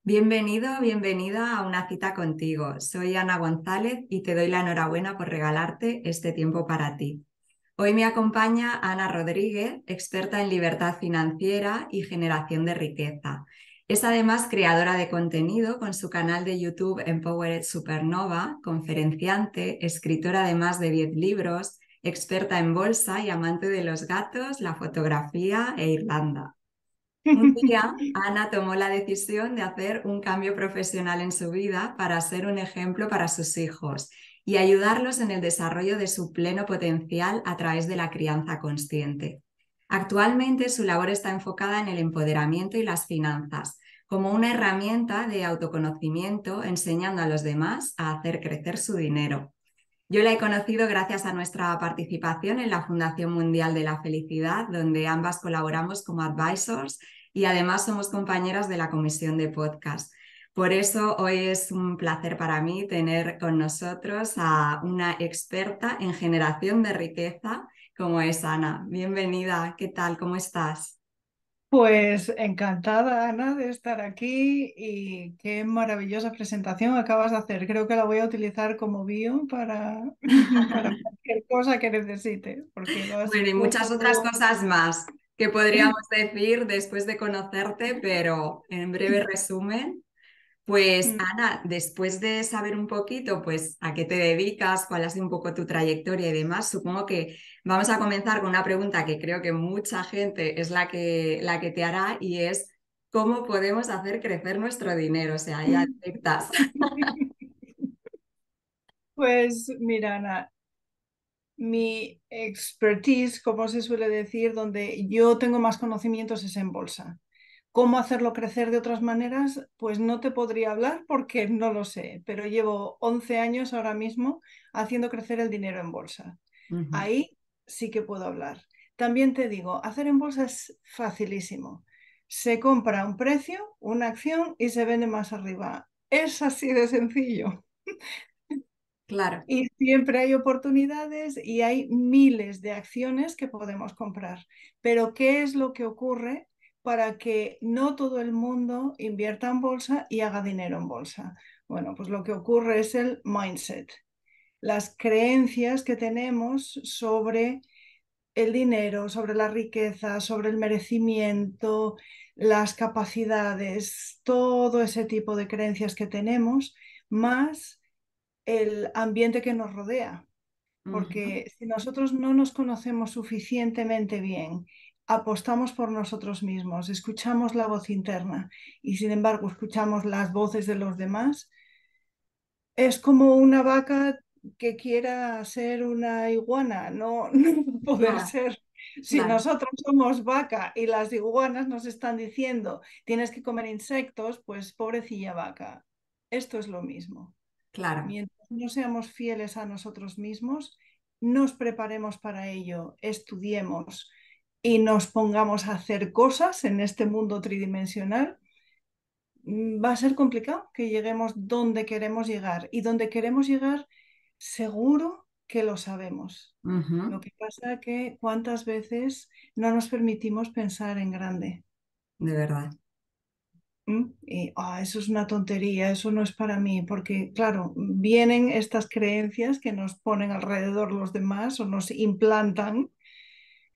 Bienvenido, bienvenida a una cita contigo. Soy Ana González y te doy la enhorabuena por regalarte este tiempo para ti. Hoy me acompaña Ana Rodríguez, experta en libertad financiera y generación de riqueza. Es además creadora de contenido con su canal de YouTube Empowered Supernova, conferenciante, escritora de más de 10 libros, experta en bolsa y amante de los gatos, la fotografía e Irlanda. Un día, Ana tomó la decisión de hacer un cambio profesional en su vida para ser un ejemplo para sus hijos y ayudarlos en el desarrollo de su pleno potencial a través de la crianza consciente. Actualmente, su labor está enfocada en el empoderamiento y las finanzas, como una herramienta de autoconocimiento, enseñando a los demás a hacer crecer su dinero. Yo la he conocido gracias a nuestra participación en la Fundación Mundial de la Felicidad, donde ambas colaboramos como advisors y además somos compañeras de la comisión de podcast. Por eso hoy es un placer para mí tener con nosotros a una experta en generación de riqueza como es Ana. Bienvenida, ¿qué tal? ¿Cómo estás? Pues encantada, Ana, de estar aquí y qué maravillosa presentación acabas de hacer. Creo que la voy a utilizar como bio para cualquier cosa que necesite, porque lo has Bueno, y muchas puesto otras todo. cosas más que podríamos decir después de conocerte, pero en breve resumen. Pues Ana, después de saber un poquito, pues a qué te dedicas, cuál ha sido un poco tu trayectoria y demás, supongo que vamos a comenzar con una pregunta que creo que mucha gente es la que te hará y es ¿cómo podemos hacer crecer nuestro dinero? O sea, ya detectas. Pues mira, Ana, mi expertise, como se suele decir, donde yo tengo más conocimientos es en bolsa. ¿Cómo hacerlo crecer de otras maneras? Pues no te podría hablar porque no lo sé, pero llevo 11 años ahora mismo haciendo crecer el dinero en bolsa. Ujú. Ahí sí que puedo hablar. También te digo, hacer en bolsa es facilísimo. Se compra a un precio, una acción y se vende más arriba. Es así de sencillo. Claro. Y siempre hay oportunidades y hay miles de acciones que podemos comprar. Pero ¿qué es lo que ocurre para que no todo el mundo invierta en bolsa y haga dinero en bolsa? Bueno, pues lo que ocurre es el mindset, las creencias que tenemos sobre el dinero, sobre la riqueza, sobre el merecimiento, las capacidades, todo ese tipo de creencias que tenemos, más el ambiente que nos rodea. Ujú. Porque si nosotros no nos conocemos suficientemente bien, apostamos por nosotros mismos, escuchamos la voz interna y sin embargo escuchamos las voces de los demás, es como una vaca que quiera ser una iguana, no, no va a poder Claro, ser. Si claro, nosotros somos vaca y las iguanas nos están diciendo tienes que comer insectos, pues pobrecilla vaca. Esto es lo mismo. claro. Mientras no seamos fieles a nosotros mismos, nos preparemos para ello, estudiemos y nos pongamos a hacer cosas en este mundo tridimensional, va a ser complicado que lleguemos donde queremos llegar. Y donde queremos llegar, seguro que lo sabemos. Lo Ujú. que pasa es que cuántas veces no nos permitimos pensar en grande. De verdad. Y eso es una tontería, eso no es para mí, porque claro, vienen estas creencias que nos ponen alrededor los demás o nos implantan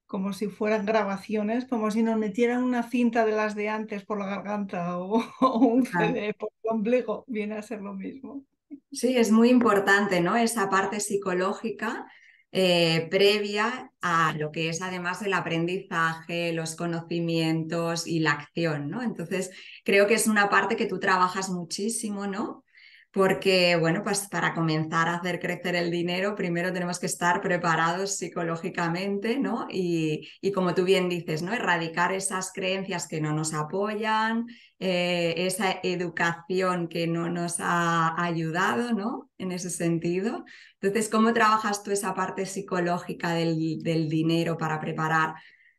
como si fueran grabaciones, como si nos metieran una cinta de las de antes por la garganta o un Claro. CD por el ombligo, viene a ser lo mismo. Sí, es muy importante, ¿no? Esa parte psicológica previa a lo que es además el aprendizaje, los conocimientos y la acción, ¿no? Entonces, creo que es una parte que tú trabajas muchísimo, ¿no? Porque, bueno, pues para comenzar a hacer crecer el dinero, primero tenemos que estar preparados psicológicamente, ¿no? Y como tú bien dices, ¿no? Erradicar esas creencias que no nos apoyan, esa educación que no nos ha ayudado, ¿no? En ese sentido. Entonces, ¿cómo trabajas tú esa parte psicológica del dinero para preparar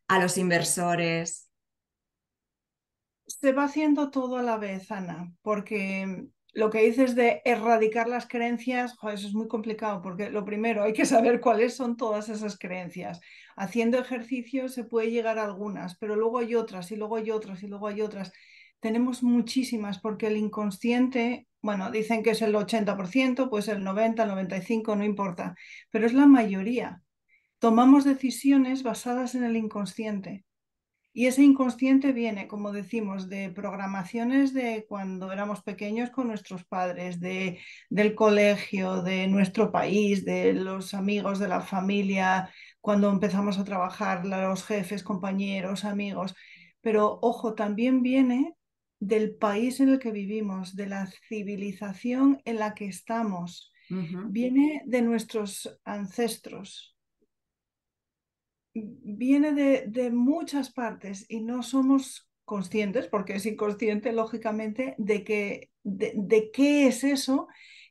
a los inversores? Se va haciendo todo a la vez, Ana, porque lo que dices de erradicar las creencias, joder, eso es muy complicado, porque lo primero hay que saber cuáles son todas esas creencias. Haciendo ejercicio se puede llegar a algunas, pero luego hay otras y luego hay otras y luego hay otras. Tenemos muchísimas porque el inconsciente, bueno, dicen que es el 80%, pues el 90, el 95, no importa, pero es la mayoría. Tomamos decisiones basadas en el inconsciente. Y ese inconsciente viene, como decimos, de programaciones de cuando éramos pequeños con nuestros padres, del colegio, de nuestro país, de los amigos, de la familia, cuando empezamos a trabajar, los jefes, compañeros, amigos. Pero ojo, también viene del país en el que vivimos, de la civilización en la que estamos, Ujú. viene de nuestros ancestros, viene de muchas partes y no somos conscientes, porque es inconsciente, lógicamente, de qué es eso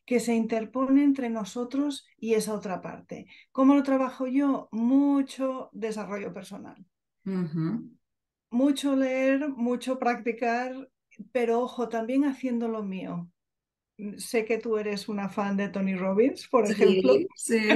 que se interpone entre nosotros y esa otra parte. ¿Cómo lo trabajo yo? Mucho desarrollo personal, Ujú. mucho leer, mucho practicar, pero ojo, también haciendo lo mío. Sé que tú eres una fan de Tony Robbins, por ejemplo. Sí, sí,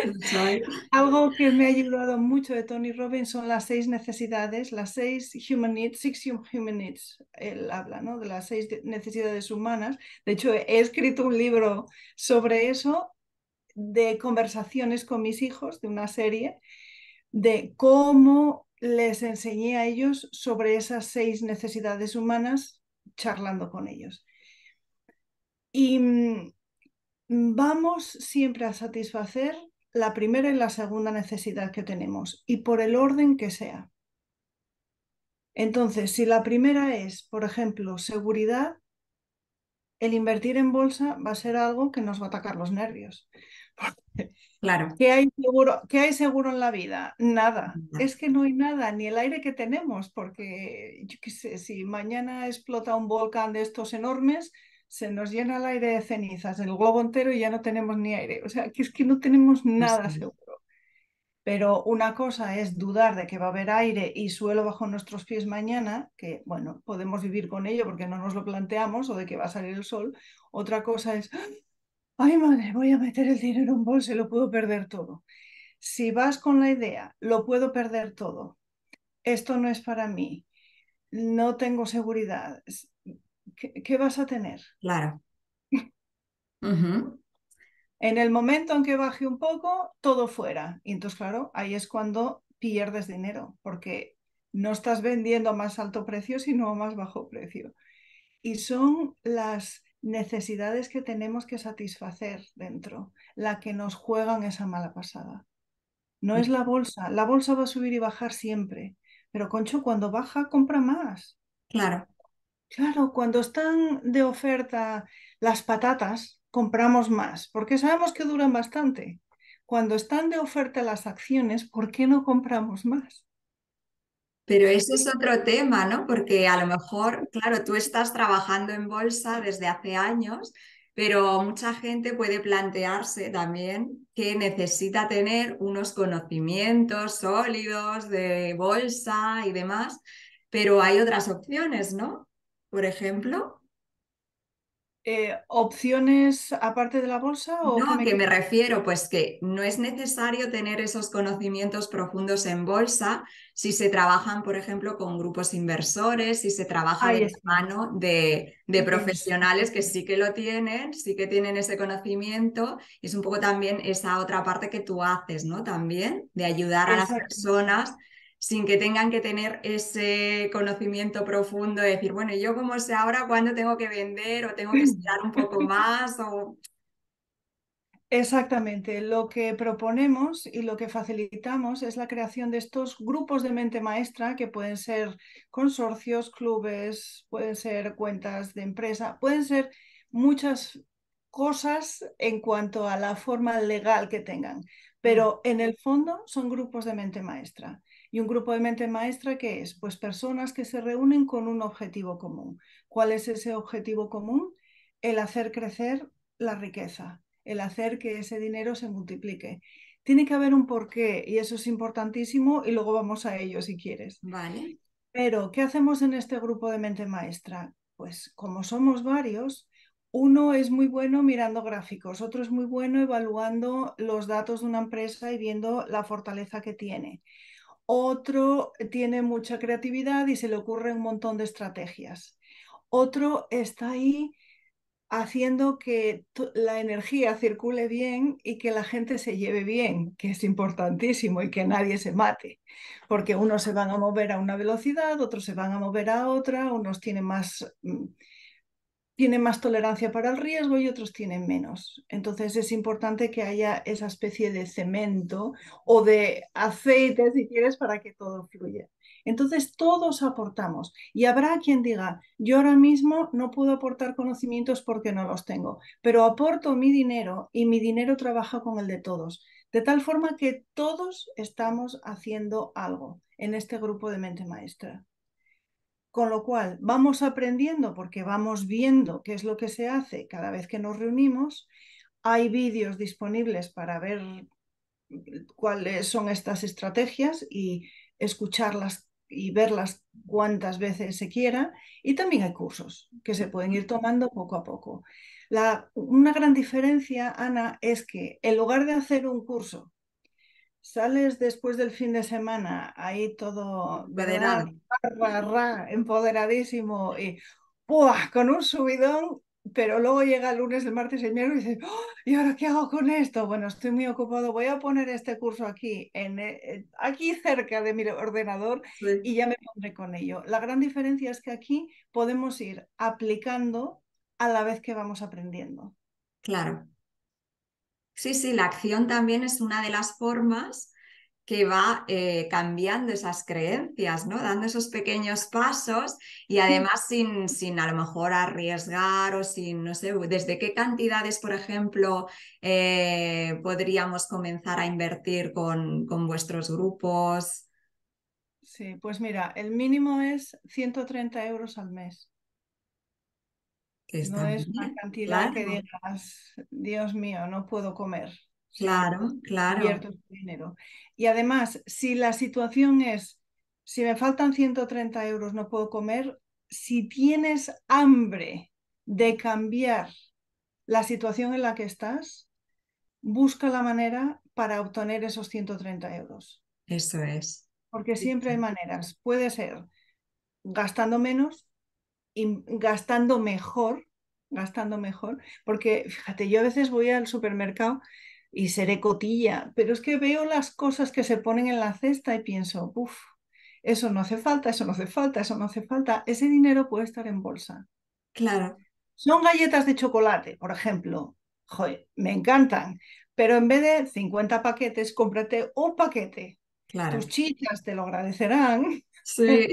lo soy. Algo que me ha ayudado mucho de Tony Robbins son las 6 necesidades, las 6 human needs, human needs. Él habla, ¿no? De las 6 necesidades humanas. De hecho, he escrito un libro sobre eso, de conversaciones con mis hijos, de una serie, de cómo les enseñé a ellos sobre esas 6 necesidades humanas, charlando con ellos. Y vamos siempre a satisfacer la primera y la segunda necesidad que tenemos y por el orden que sea. Entonces, si la primera es, por ejemplo, seguridad, el invertir en bolsa va a ser algo que nos va a atacar los nervios. Claro. ¿Qué hay seguro en la vida? Nada. Es que no hay nada, ni el aire que tenemos, porque yo qué sé, si mañana explota un volcán de estos enormes, se nos llena el aire de cenizas, el globo entero y ya no tenemos ni aire. O sea, que es que no tenemos Pues nada sí. seguro. Pero una cosa es dudar de que va a haber aire y suelo bajo nuestros pies mañana, que bueno, podemos vivir con ello porque no nos lo planteamos, o de que va a salir el sol. Otra cosa es, ay madre, voy a meter el dinero en un bolso y lo puedo perder todo. Si vas con la idea, lo puedo perder todo, esto no es para mí, no tengo seguridad, ¿qué vas a tener? Claro. Ujú. En el momento en que baje un poco, todo fuera. Y entonces, claro, ahí es cuando pierdes dinero, porque no estás vendiendo a más alto precio, sino a más bajo precio. Y son las necesidades que tenemos que satisfacer dentro, la que nos juegan esa mala pasada. No es la bolsa va a subir y bajar siempre, pero Concho, cuando baja, compra más. Claro. Claro, cuando están de oferta las patatas, compramos más, porque sabemos que duran bastante. Cuando están de oferta las acciones, ¿por qué no compramos más? Pero eso es otro tema, ¿no? Porque a lo mejor, claro, tú estás trabajando en bolsa desde hace años, pero mucha gente puede plantearse también que necesita tener unos conocimientos sólidos de bolsa y demás, pero hay otras opciones, ¿no? Por ejemplo. ¿Opciones aparte de la bolsa o qué No, me que me quieres? refiero, pues que no es necesario tener esos conocimientos profundos en bolsa si se trabajan, por ejemplo, con grupos inversores, si se trabaja de Ahí la está. mano de Eso. profesionales que sí que lo tienen, sí que tienen ese conocimiento. Y es un poco también esa otra parte que tú haces, ¿no? También de ayudar a las Exactamente. personas sin que tengan que tener ese conocimiento profundo de decir, bueno, ¿yo cómo sé ahora cuándo tengo que vender o tengo que esperar un poco más? O... Exactamente. Lo que proponemos y lo que facilitamos es la creación de estos grupos de mente maestra que pueden ser consorcios, clubes, pueden ser cuentas de empresa, pueden ser muchas cosas en cuanto a la forma legal que tengan, pero en el fondo son grupos de mente maestra. ¿Y un grupo de mente maestra qué es? Pues personas que se reúnen con un objetivo común. ¿Cuál es ese objetivo común? El hacer crecer la riqueza, el hacer que ese dinero se multiplique. Tiene que haber un porqué y eso es importantísimo y luego vamos a ello si quieres. Vale. Pero, ¿qué hacemos en este grupo de mente maestra? Pues como somos varios, uno es muy bueno mirando gráficos, otro es muy bueno evaluando los datos de una empresa y viendo la fortaleza que tiene. Otro tiene mucha creatividad y se le ocurren un montón de estrategias. Otro está ahí haciendo que la energía circule bien y que la gente se lleve bien, que es importantísimo, y que nadie se mate, porque unos se van a mover a una velocidad, otros se van a mover a otra, unos tienen más tolerancia para el riesgo y otros tienen menos. Entonces es importante que haya esa especie de cemento o de aceite, si quieres, para que todo fluya. Entonces todos aportamos y habrá quien diga, yo ahora mismo no puedo aportar conocimientos porque no los tengo, pero aporto mi dinero y mi dinero trabaja con el de todos, de tal forma que todos estamos haciendo algo en este grupo de mente maestra. Con lo cual, vamos aprendiendo porque vamos viendo qué es lo que se hace cada vez que nos reunimos. Hay vídeos disponibles para ver cuáles son estas estrategias y escucharlas y verlas cuantas veces se quiera. Y también hay cursos que se pueden ir tomando poco a poco. Una gran diferencia, Ana, es que en lugar de hacer un curso, sales después del fin de semana ahí todo, ¿verdad? Empoderado. Empoderadísimo y ¡buah! Con un subidón, pero luego llega el lunes, el martes, el miércoles y dices, ¡oh! ¿Y ahora qué hago con esto? Bueno, estoy muy ocupado, voy a poner este curso aquí, aquí cerca de mi ordenador y Sí, ya me pondré con ello. La gran diferencia es que aquí podemos ir aplicando a la vez que vamos aprendiendo. claro. Sí, sí, la acción también es una de las formas que va cambiando esas creencias, ¿no? Dando esos pequeños pasos y además sin a lo mejor arriesgar o sin, no sé, ¿desde qué cantidades, por ejemplo, podríamos comenzar a invertir con vuestros grupos? Sí, pues mira, el mínimo es 130 euros al mes. Que No está es una bien, cantidad que claro, digas, Dios mío, no puedo comer si claro, claro, invierto este dinero. Y además, si la situación es, si me faltan 130 euros, no puedo comer, si tienes hambre de cambiar la situación en la que estás, busca la manera para obtener esos 130 euros. eso es. Porque Sí, siempre hay sí. maneras. Puede ser gastando menos y gastando mejor, porque fíjate, yo a veces voy al supermercado y seré cotilla, pero es que veo las cosas que se ponen en la cesta y pienso, uff, eso no hace falta, eso no hace falta, eso no hace falta, ese dinero puede estar en bolsa. Claro, Son galletas de chocolate, por ejemplo, joder, me encantan, pero en vez de 50 paquetes, cómprate un paquete. Tus claro. chichas te lo agradecerán. Sí,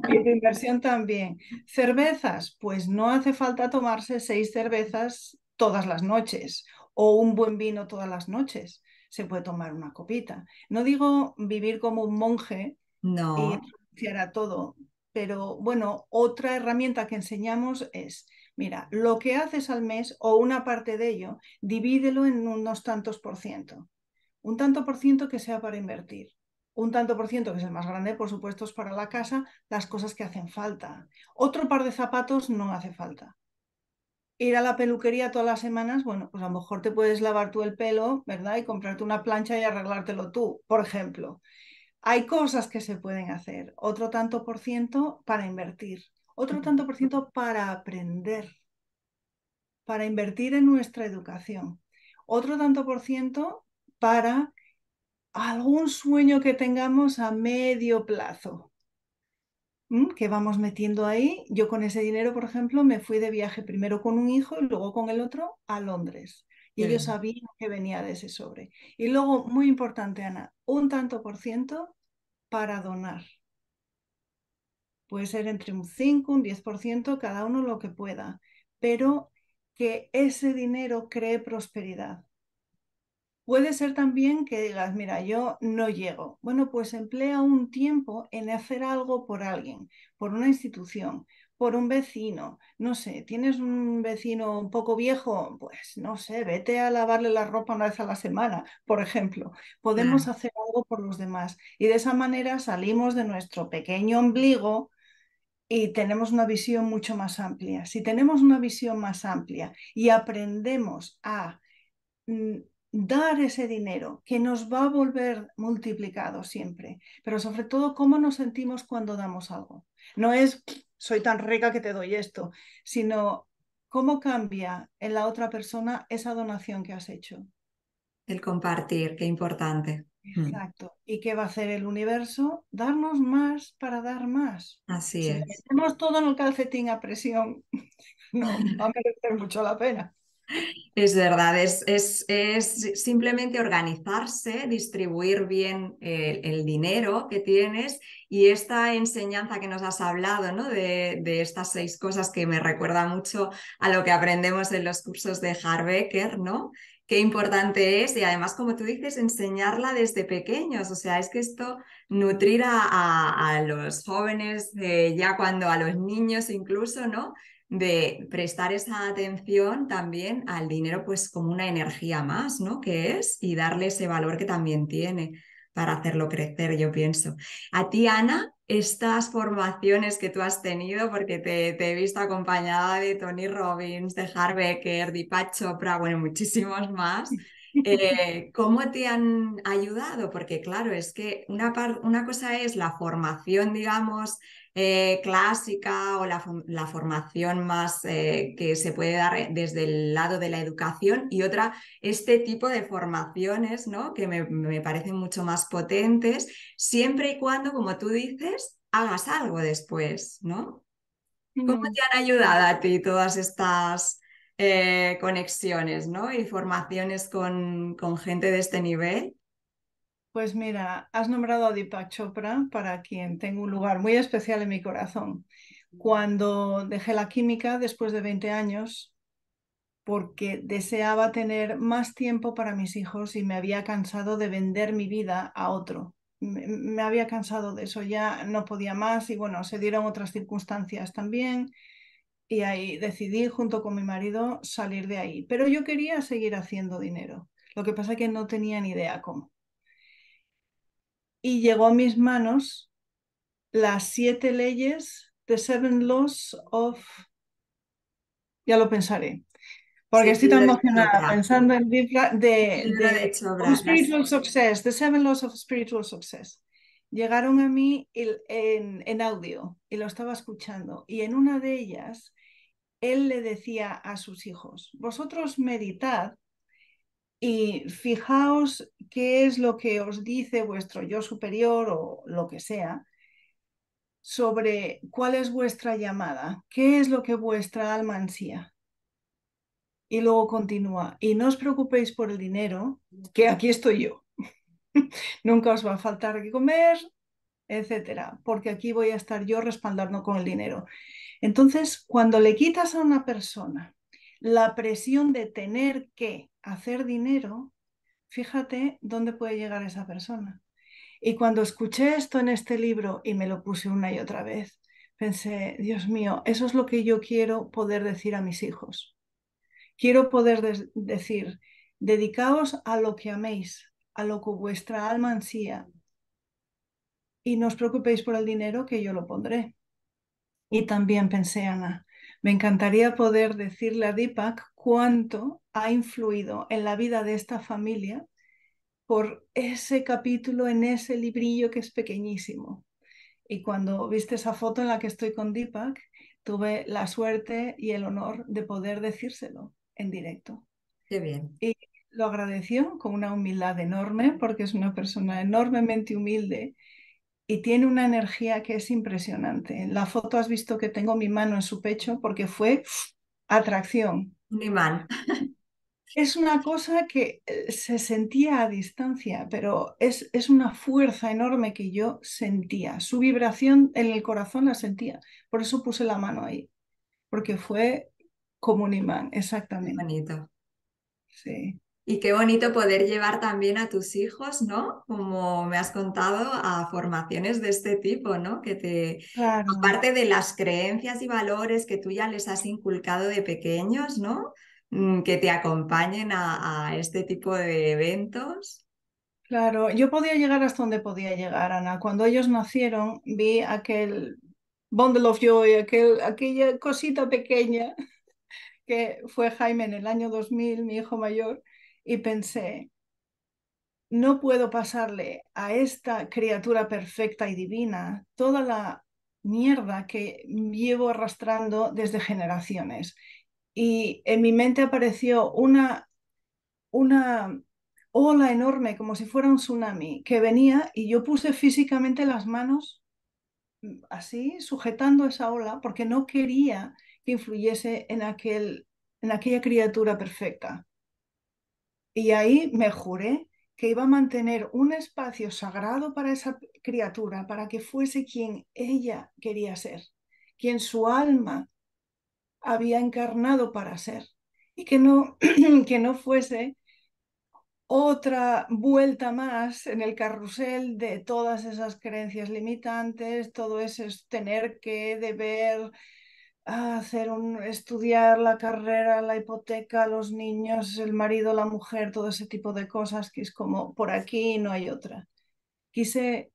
Y tu inversión también. Cervezas, pues no hace falta tomarse 6 cervezas todas las noches o un buen vino todas las noches. Se puede tomar una copita. No digo vivir como un monje y no, renunciar a todo, pero bueno, otra herramienta que enseñamos es, mira, lo que haces al mes o una parte de ello, divídelo en unos tantos por ciento. Un tanto por ciento que sea para invertir. Un tanto por ciento, que es el más grande, por supuesto, es para la casa, las cosas que hacen falta. Otro par de zapatos no hace falta. Ir a la peluquería todas las semanas, bueno, pues a lo mejor te puedes lavar tú el pelo, ¿verdad? Y comprarte una plancha y arreglártelo tú, por ejemplo. Hay cosas que se pueden hacer. Otro tanto por ciento para invertir. Otro tanto por ciento para aprender, para invertir en nuestra educación. Otro tanto por ciento para algún sueño que tengamos a medio plazo, que vamos metiendo ahí. Yo con ese dinero, por ejemplo, me fui de viaje primero con un hijo y luego con el otro a Londres. Y qué ellos bien. sabían que venía de ese sobre. Y luego, muy importante, Ana, un tanto por ciento para donar. Puede ser entre un 5 un 10%, cada uno lo que pueda, pero que ese dinero cree prosperidad. Puede ser también que digas, mira, yo no llego. Bueno, pues emplea un tiempo en hacer algo por alguien, por una institución, por un vecino. No sé, tienes un vecino un poco viejo, pues no sé, vete a lavarle la ropa una vez a la semana, por ejemplo. Podemos Claro, hacer algo por los demás y de esa manera salimos de nuestro pequeño ombligo y tenemos una visión mucho más amplia. Si tenemos una visión más amplia y aprendemos a dar ese dinero que nos va a volver multiplicado siempre, pero sobre todo cómo nos sentimos cuando damos algo. No es soy tan rica que te doy esto, sino cómo cambia en la otra persona esa donación que has hecho. El compartir, qué importante. Mm, Exacto. ¿Y qué va a hacer el universo? Darnos más para dar más. así Si le es. metemos todo en el calcetín a presión, no va a merecer mucho la pena. Es verdad, es simplemente organizarse, distribuir bien el dinero que tienes y esta enseñanza que nos has hablado, ¿no? De estas 6 cosas que me recuerda mucho a lo que aprendemos en los cursos de Harbecker, ¿no? Qué importante es y además, como tú dices, enseñarla desde pequeños. O sea, es que esto, nutrir a los jóvenes, ya cuando a los niños incluso, ¿no? De prestar esa atención también al dinero pues como una energía más, ¿no? Que es y darle ese valor que también tiene para hacerlo crecer, yo pienso. A ti, Ana, estas formaciones que tú has tenido, porque te he visto acompañada de Tony Robbins, de Harbecker, Deepak Chopra, bueno, muchísimos más. ¿Cómo te han ayudado? Porque claro, es que una cosa es la formación, digamos, clásica o la formación más que se puede dar desde el lado de la educación y otra, este tipo de formaciones, ¿no? Que me parecen mucho más potentes, siempre y cuando, como tú dices, hagas algo después, ¿no? ¿Cómo Mm. te han ayudado a ti todas estas conexiones, ¿no? Y formaciones con gente de este nivel? Pues mira, has nombrado a Deepak Chopra, para quien tengo un lugar muy especial en mi corazón. Cuando dejé la química después de 20 años, porque deseaba tener más tiempo para mis hijos y me había cansado de vender mi vida a otro. Me había cansado de eso, ya no podía más y bueno, se dieron otras circunstancias también y ahí decidí junto con mi marido salir de ahí. Pero yo quería seguir haciendo dinero. Lo que pasa es que no tenía ni idea cómo. Y llegó a mis manos las 7 leyes, The Seven Laws of, ya lo pensaré, Sí, porque el estoy tan libro de emocionada Chopra. pensando en El libro de de on Chopra. Spiritual Success, The Seven Laws of Spiritual Success. Llegaron a mí en audio y lo estaba escuchando. Y en una de ellas, él le decía a sus hijos, vosotros meditad y fijaos qué es lo que os dice vuestro yo superior o lo que sea sobre cuál es vuestra llamada, qué es lo que vuestra alma ansía. Y luego continúa, y no os preocupéis por el dinero, que aquí estoy yo. Nunca os va a faltar que comer, etcétera, porque aquí voy a estar yo respaldando con el dinero. Entonces, cuando le quitas a una persona la presión de tener que hacer dinero, fíjate dónde puede llegar esa persona. Y cuando escuché esto en este libro y me lo puse una y otra vez, pensé, Dios mío, eso es lo que yo quiero poder decir a mis hijos. Quiero poder decir, dedicaos a lo que améis, a lo que vuestra alma ansía, y no os preocupéis por el dinero que yo lo pondré. Y también pensé, Ana, me encantaría poder decirle a Deepak cuánto ha influido en la vida de esta familia por ese capítulo en ese librillo que es pequeñísimo. Y cuando viste esa foto en la que estoy con Deepak, tuve la suerte y el honor de poder decírselo en directo. Qué bien. Y lo agradeció con una humildad enorme, porque es una persona enormemente humilde y tiene una energía que es impresionante. En la foto has visto que tengo mi mano en su pecho porque fue atracción. Un imán. Es una cosa que se sentía a distancia, pero es una fuerza enorme que yo sentía. Su vibración en el corazón la sentía. Por eso puse la mano ahí, porque fue como un imán, Qué exactamente. bonito. Sí, Y qué bonito poder llevar también a tus hijos, ¿no? Como me has contado, a formaciones de este tipo, ¿no? claro. Aparte de las creencias y valores que tú ya les has inculcado de pequeños, ¿no? Que te acompañen a este tipo de eventos. Claro, yo podía llegar hasta donde podía llegar, Ana. Cuando ellos nacieron, vi aquel bundle of joy, aquella cosita pequeña que fue Jaime en el año 2000, mi hijo mayor, y pensé, no puedo pasarle a esta criatura perfecta y divina toda la mierda que llevo arrastrando desde generaciones. Y en mi mente apareció una ola enorme, como si fuera un tsunami, que venía y yo puse físicamente las manos así, sujetando esa ola, porque no quería que influyese en aquella criatura perfecta. Y ahí me juré que iba a mantener un espacio sagrado para esa criatura, para que fuese quien ella quería ser, quien su alma había encarnado para ser, y que no, que no fuese otra vuelta más en el carrusel de todas esas creencias limitantes, todo ese tener que, deber, estudiar la carrera, la hipoteca, los niños, el marido, la mujer, todo ese tipo de cosas que es como por aquí no hay otra. Quise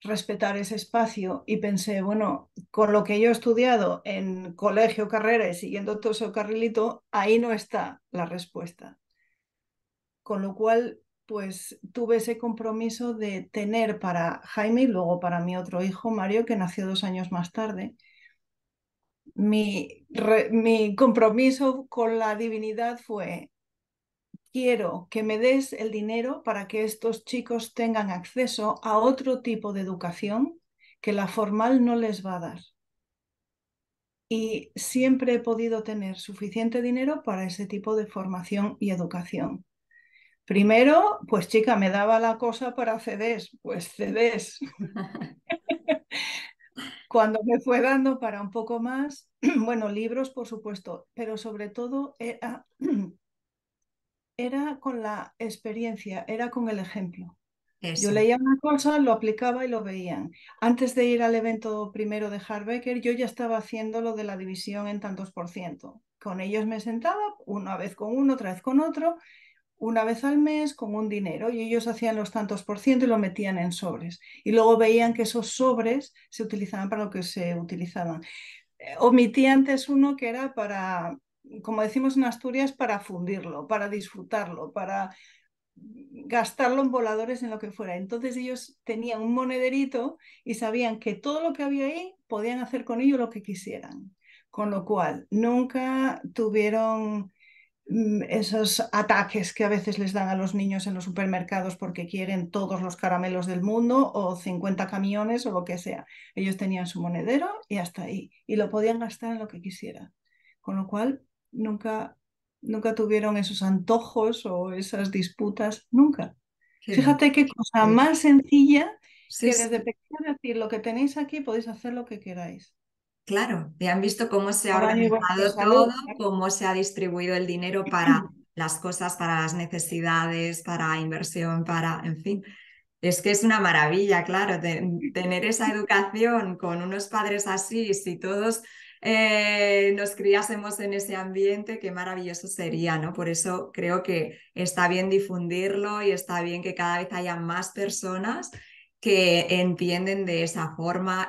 respetar ese espacio y pensé, bueno, con lo que yo he estudiado en colegio, carrera y siguiendo todo ese carrilito, ahí no está la respuesta. Con lo cual, pues tuve ese compromiso de tener para Jaime y luego para mi otro hijo, Mario, que nació 2 años más tarde, mi compromiso con la divinidad fue, quiero que me des el dinero para que estos chicos tengan acceso a otro tipo de educación que la formal no les va a dar. Y siempre he podido tener suficiente dinero para ese tipo de formación y educación. Primero, pues chica, me daba la cosa para CDs, pues CDs. Cuando me fue dando para un poco más, bueno, libros, por supuesto, pero sobre todo era con la experiencia, era con el ejemplo. Yo Eso, leía una cosa, lo aplicaba y lo veían. Antes de ir al evento primero de Harbecker, yo ya estaba haciendo lo de la división en tantos por ciento. Con ellos me sentaba, una vez con uno, otra vez con otro, una vez al mes con un dinero y ellos hacían los tantos por ciento y lo metían en sobres. Y luego veían que esos sobres se utilizaban para lo que se utilizaban. Omití antes uno que era para, como decimos en Asturias, para fundirlo, para disfrutarlo, para gastarlo en voladores, en lo que fuera. Entonces ellos tenían un monederito y sabían que todo lo que había ahí podían hacer con ello lo que quisieran. Con lo cual, nunca tuvieron esos ataques que a veces les dan a los niños en los supermercados porque quieren todos los caramelos del mundo o 50 camiones o lo que sea. Ellos tenían su monedero y hasta ahí. Y lo podían gastar en lo que quisieran. Con lo cual, nunca tuvieron esos antojos o esas disputas, nunca. qué bien. Fíjate qué cosa más sencilla Sí, que sí, desde pequeño decir lo que tenéis aquí podéis hacer lo que queráis. claro. Y han visto cómo se ha A daño y vuestra organizado todo, salud. cómo se ha distribuido el dinero para las cosas, para las necesidades, para inversión, para, en fin. Es que es una maravilla, claro, tener esa educación con unos padres así, si todos nos criásemos en ese ambiente, qué maravilloso sería, ¿no? Por eso creo que está bien difundirlo y está bien que cada vez haya más personas que entienden de esa forma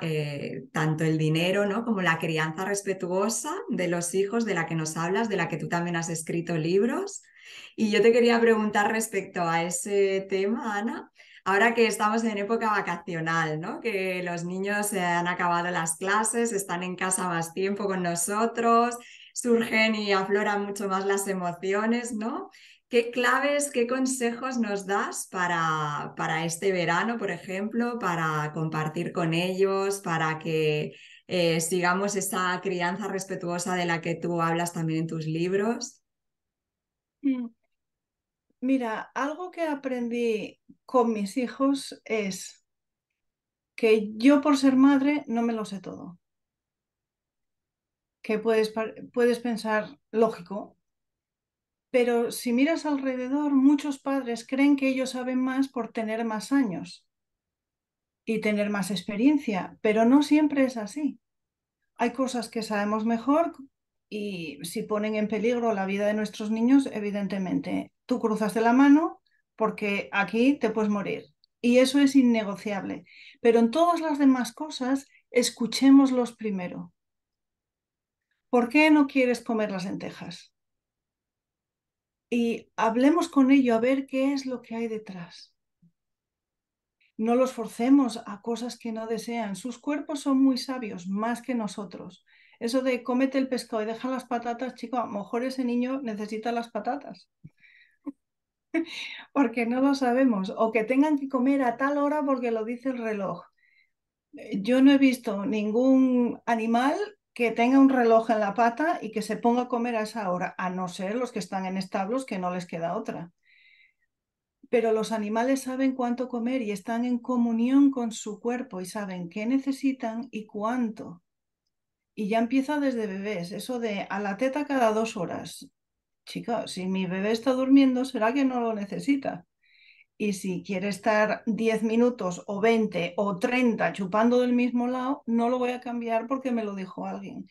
tanto el dinero, ¿no? Como la crianza respetuosa de los hijos de la que nos hablas, de la que tú también has escrito libros. Y yo te quería preguntar respecto a ese tema, Ana. Ahora que estamos en época vacacional, ¿no? Que los niños se han acabado las clases, están en casa más tiempo con nosotros, surgen y afloran mucho más las emociones, ¿no? ¿Qué claves, qué consejos nos das para este verano, por ejemplo, para compartir con ellos, para que sigamos esa crianza respetuosa de la que tú hablas también en tus libros? Mm. Mira, algo que aprendí con mis hijos es que yo por ser madre no me lo sé todo, que puedes pensar lógico, pero si miras alrededor, muchos padres creen que ellos saben más por tener más años y tener más experiencia, pero no siempre es así. Hay cosas que sabemos mejor y si ponen en peligro la vida de nuestros niños, evidentemente, tú cruzas de la mano porque aquí te puedes morir. Y eso es innegociable. Pero en todas las demás cosas, escuchémoslos primero. ¿Por qué no quieres comer las lentejas? y hablemos con ello a ver qué es lo que hay detrás. No los forcemos a cosas que no desean. Sus cuerpos son muy sabios, más que nosotros. Eso de cómete el pescado y deja las patatas, chico, a lo mejor ese niño necesita las patatas, porque no lo sabemos. O que tengan que comer a tal hora porque lo dice el reloj. Yo no he visto ningún animal que tenga un reloj en la pata y que se ponga a comer a esa hora, a no ser los que están en establos que no les queda otra. Pero los animales saben cuánto comer y están en comunión con su cuerpo y saben qué necesitan y cuánto. Y ya empieza desde bebés, eso de a la teta cada 2 horas. Chica, si mi bebé está durmiendo, será que no lo necesita. Y si quiere estar 10 minutos o 20 o 30 chupando del mismo lado, no lo voy a cambiar porque me lo dijo alguien.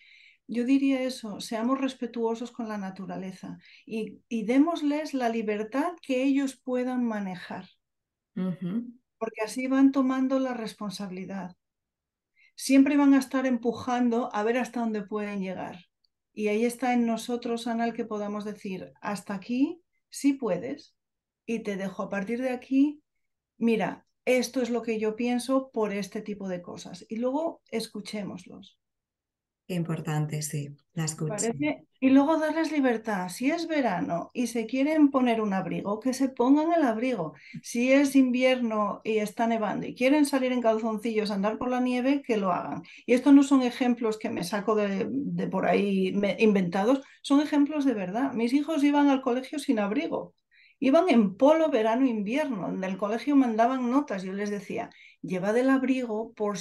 Yo diría eso, seamos respetuosos con la naturaleza y démosles la libertad que ellos puedan manejar, Ujú. porque así van tomando la responsabilidad. Siempre van a estar empujando a ver hasta dónde pueden llegar. Y ahí está en nosotros, Ana, el que podamos decir, hasta aquí sí puedes y te dejo a partir de aquí, mira, esto es lo que yo pienso por este tipo de cosas. Y luego escuchémoslos. Qué importante, sí, la ¿Te escucha. parece? Y luego darles libertad. Si es verano y se quieren poner un abrigo, que se pongan el abrigo. Si es invierno y está nevando y quieren salir en calzoncillos a andar por la nieve, que lo hagan. Y estos no son ejemplos que me saco de por ahí inventados, son ejemplos de verdad. Mis hijos iban al colegio sin abrigo. Iban en polo verano e invierno. En el colegio mandaban notas. Yo les decía, llevad el abrigo por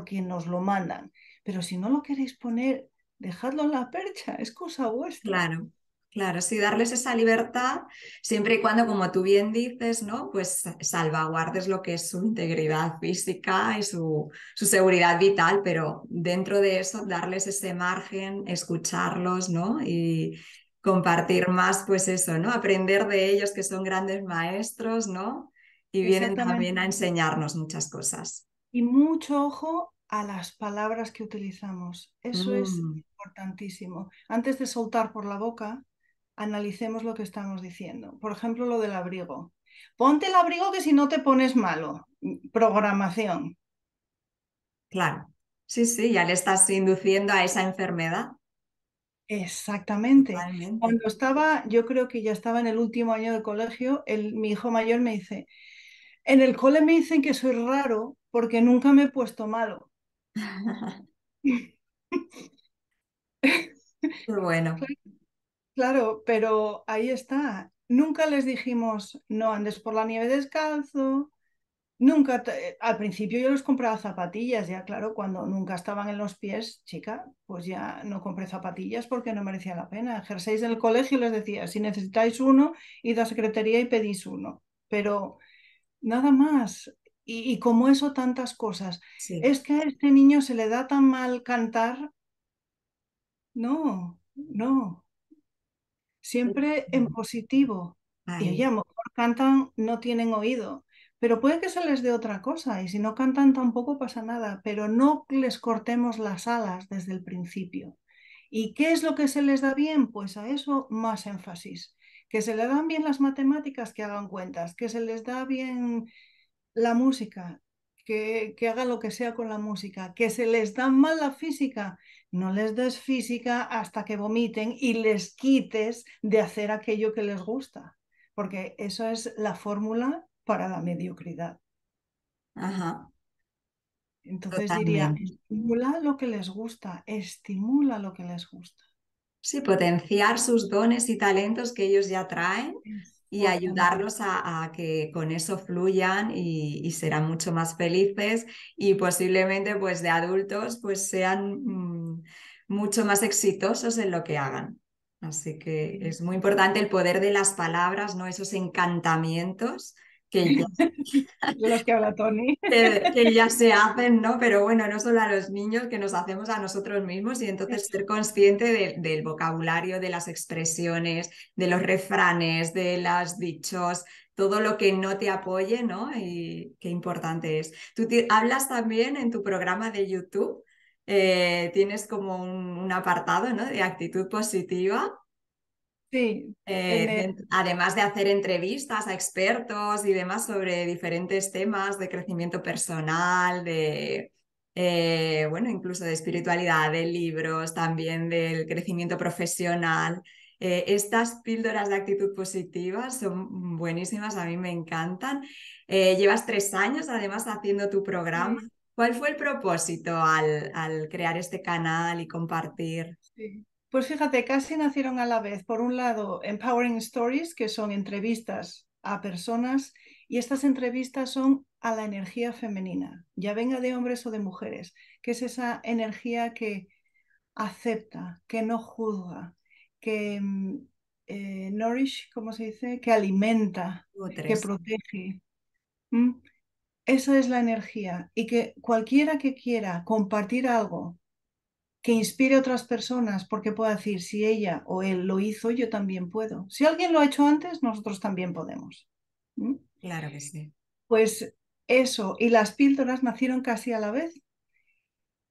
quien nos lo mandan. Pero si no lo queréis poner, dejadlo en la percha, es cosa vuestra. Claro, claro, sí, darles esa libertad, siempre y cuando, como tú bien dices, ¿no? Pues salvaguardes lo que es su integridad física y su seguridad vital, pero dentro de eso, darles ese margen, escucharlos, ¿no? Y compartir más, pues eso, ¿no? Aprender de ellos, que son grandes maestros, ¿no? Y vienen también Exactamente. a enseñarnos muchas cosas. Y mucho ojo a las palabras que utilizamos. Eso es Mm, importantísimo. Antes de soltar por la boca, analicemos lo que estamos diciendo. Por ejemplo, lo del abrigo. Ponte el abrigo que si no te pones malo. Programación. claro, sí, sí, ya le estás induciendo a esa enfermedad. Exactamente. Totalmente. Cuando estaba, yo creo que ya estaba en el último año de colegio, mi hijo mayor me dice, en el cole me dicen que soy raro porque nunca me he puesto malo. Qué bueno. Claro, pero ahí está. Nunca les dijimos no andes por la nieve descalzo. Nunca, al principio yo les compraba zapatillas, ya claro, cuando nunca estaban en los pies, chica, pues ya no compré zapatillas porque no merecía la pena. Jerseys en el colegio les decía, si necesitáis uno, id a secretaría y pedís uno. Pero nada más. Y como eso, tantas cosas. Sí. Es que a este niño se le da tan mal cantar. No, no. Siempre en positivo. Y oye, Ahí. a lo mejor cantan, no tienen oído, pero puede que se les dé otra cosa. Y si no cantan tampoco pasa nada. Pero no les cortemos las alas desde el principio. ¿Y qué es lo que se les da bien? Pues a eso más énfasis. Que se les dan bien las matemáticas, que hagan cuentas. Que se les da bien la música, que hagan lo que sea con la música, que se les da mal la física, no les des física hasta que vomiten y les quites de hacer aquello que les gusta, porque eso es la fórmula para la mediocridad. Ajá. Entonces diría, Totalmente. estimula lo que les gusta, estimula lo que les gusta. Sí, potenciar sus dones y talentos que ellos ya traen y Exactamente. ayudarlos a que con eso fluyan y serán mucho más felices y posiblemente pues de adultos pues sean mucho más exitosos en lo que hagan. Así que es muy importante el poder de las palabras, ¿no? Esos encantamientos que ya De los que habla Tony. que ya se hacen, ¿no? Pero bueno, no solo a los niños, que nos hacemos a nosotros mismos y entonces ser consciente del vocabulario, de las expresiones, de los refranes, de los dichos, todo lo que no te apoye, ¿no? Y qué importante es. Tú hablas también en tu programa de YouTube, tienes como un apartado, ¿no? De actitud positiva. Sí, en el, Además de hacer entrevistas a expertos y demás sobre diferentes temas de crecimiento personal, bueno, incluso de espiritualidad, de libros, también del crecimiento profesional. Estas píldoras de actitud positiva son buenísimas, a mí me encantan. Llevas 3 años además haciendo tu programa. sí, ¿Cuál fue el propósito al crear este canal y compartir? sí. Pues fíjate, casi nacieron a la vez. Por un lado, Empowering Stories, que son entrevistas a personas, y estas entrevistas son a la energía femenina, ya venga de hombres o de mujeres, que es esa energía que acepta, que no juzga, que nourish, ¿cómo se dice? Que alimenta, que Tres. protege. ¿Mm? Esa es la energía. Y que cualquiera que quiera compartir algo que inspire a otras personas, porque pueda decir, si ella o él lo hizo, yo también puedo. Si alguien lo ha hecho antes, nosotros también podemos. ¿Mm? Claro que sí. Pues eso, y las píldoras nacieron casi a la vez.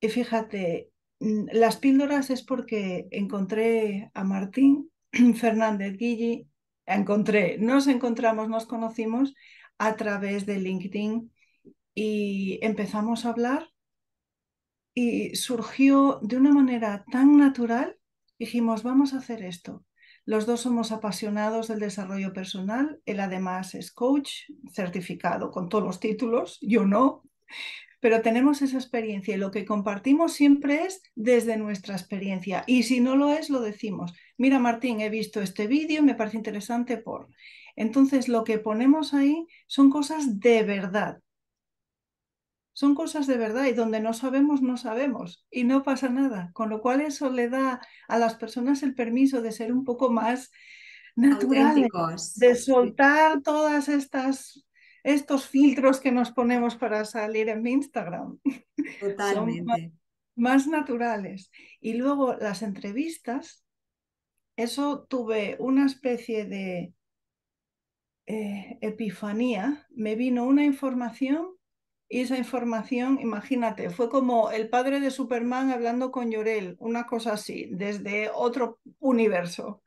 Y fíjate, las píldoras es porque encontré a Martín Fernández Guilly, nos encontramos, nos conocimos a través de LinkedIn y empezamos a hablar y surgió de una manera tan natural, dijimos, vamos a hacer esto. Los dos somos apasionados del desarrollo personal, él además es coach certificado con todos los títulos, yo no, pero tenemos esa experiencia y lo que compartimos siempre es desde nuestra experiencia. Y si no lo es, lo decimos. Mira, Martín, he visto este vídeo, me parece interesante por... Entonces, lo que ponemos ahí son cosas de verdad. Son cosas de verdad y donde no sabemos, no sabemos y no pasa nada. Con lo cual eso le da a las personas el permiso de ser un poco más naturales, Auténticos. de Sí, soltar todas estos filtros que nos ponemos para salir en Instagram. Son totalmente. más naturales. Y luego las entrevistas, eso tuve una especie de epifanía, me vino una información y esa información, imagínate, fue como el padre de Superman hablando con Llorel, una cosa así, desde otro universo.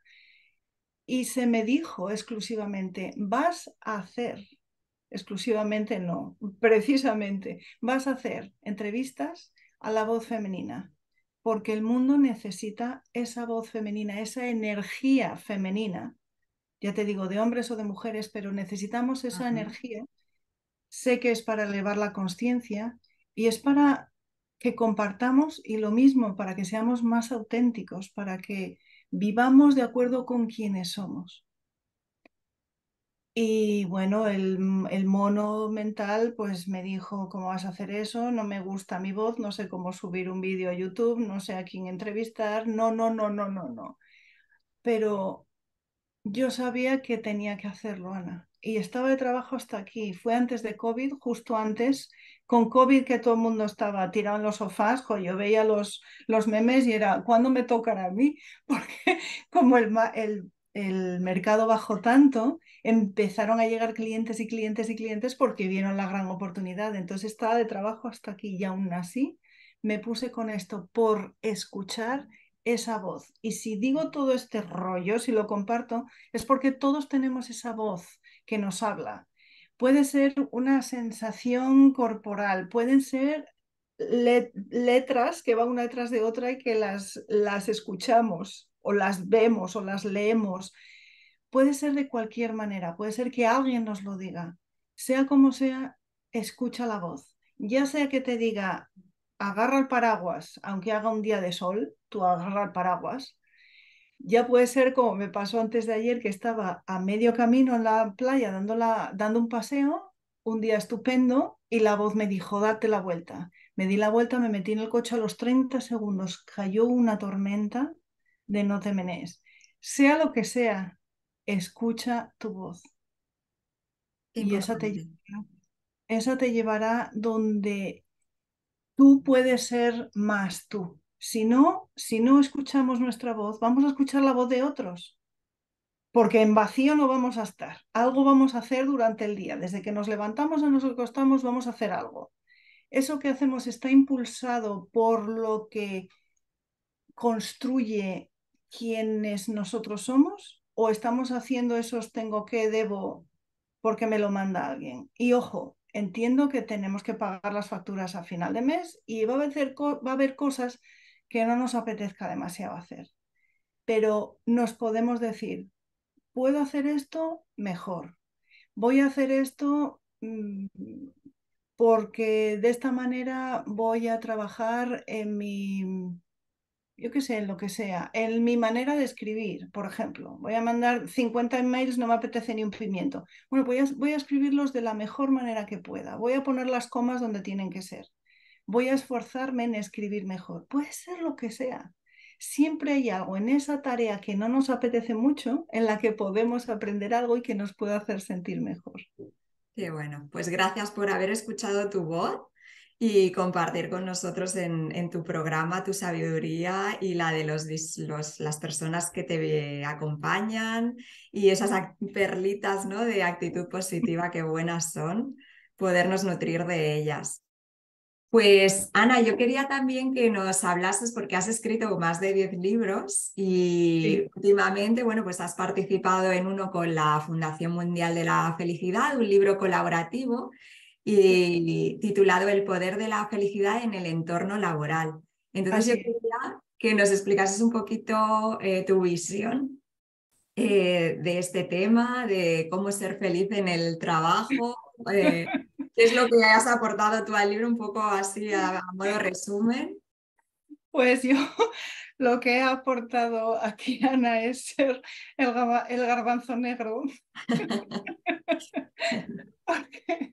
Y se me dijo exclusivamente, vas a hacer, exclusivamente no, precisamente, vas a hacer entrevistas a la voz femenina, porque el mundo necesita esa voz femenina, esa energía femenina, ya te digo, de hombres o de mujeres, pero necesitamos esa Ajá. energía. Sé que es para elevar la conciencia y es para que compartamos y lo mismo, para que seamos más auténticos, para que vivamos de acuerdo con quienes somos. Y bueno, el mono mental pues me dijo, ¿cómo vas a hacer eso? No me gusta mi voz, no sé cómo subir un vídeo a YouTube, no sé a quién entrevistar, no, no, no, no, no, no. Pero yo sabía que tenía que hacerlo, Ana. Y estaba de trabajo hasta aquí. Fue antes de COVID, justo antes, con COVID que todo el mundo estaba tirado en los sofás. Jo, yo veía los memes y era, ¿cuándo me tocará a mí? Porque como el mercado bajó tanto, empezaron a llegar clientes y clientes y clientes porque vieron la gran oportunidad. Entonces estaba de trabajo hasta aquí y aún así me puse con esto por escuchar esa voz. Y si digo todo este rollo, si lo comparto, es porque todos tenemos esa voz que nos habla. Puede ser una sensación corporal, pueden ser letras que van una detrás de otra y que las escuchamos o las vemos o las leemos. Puede ser de cualquier manera, puede ser que alguien nos lo diga. Sea como sea, escucha la voz. Ya sea que te diga, agarra el paraguas, aunque haga un día de sol, tú agarra el paraguas. Ya puede ser como me pasó antes de ayer, que estaba a medio camino en la playa dando un paseo, un día estupendo, y la voz me dijo, date la vuelta. Me di la vuelta, me metí en el coche a los 30 segundos, cayó una tormenta de no te menees. Sea lo que sea, escucha tu voz Qué y importante. esa te llevará donde tú puedes ser más tú. Si no escuchamos nuestra voz, vamos a escuchar la voz de otros. Porque en vacío no vamos a estar. Algo vamos a hacer durante el día. Desde que nos levantamos a nos acostamos, vamos a hacer algo. Eso que hacemos está impulsado por lo que construye quienes nosotros somos. o estamos haciendo esos tengo que, debo, porque me lo manda alguien. Y ojo, entiendo que tenemos que pagar las facturas a final de mes y va a haber cosas que no nos apetezca demasiado hacer. Pero nos podemos decir, puedo hacer esto mejor, voy a hacer esto porque de esta manera voy a trabajar en mi, yo qué sé, en lo que sea, en mi manera de escribir, por ejemplo. Voy a mandar 50 emails, no me apetece ni un pimiento. Bueno, voy a escribirlos de la mejor manera que pueda. Voy a poner las comas donde tienen que ser. Voy a esforzarme en escribir mejor. Puede ser lo que sea. Siempre hay algo en esa tarea que no nos apetece mucho, en la que podemos aprender algo y que nos puede hacer sentir mejor. Qué bueno, pues gracias por haber escuchado tu voz y compartir con nosotros en tu programa tu sabiduría y la de las personas que te acompañan y esas perlitas, ¿no?, de actitud positiva, que buenas son, podernos nutrir de ellas. Pues Ana, yo quería también que nos hablases, porque has escrito más de 10 libros y Sí. últimamente, bueno, pues has participado en uno con la Fundación Mundial de la Felicidad, un libro colaborativo y titulado El poder de la felicidad en el entorno laboral. Entonces yo Así es. quería que nos explicases un poquito tu visión de este tema, de cómo ser feliz en el trabajo. ¿Qué es lo que has aportado tú al libro? Un poco así a modo resumen. Pues yo lo que he aportado aquí, Ana, es ser el garbanzo negro, porque,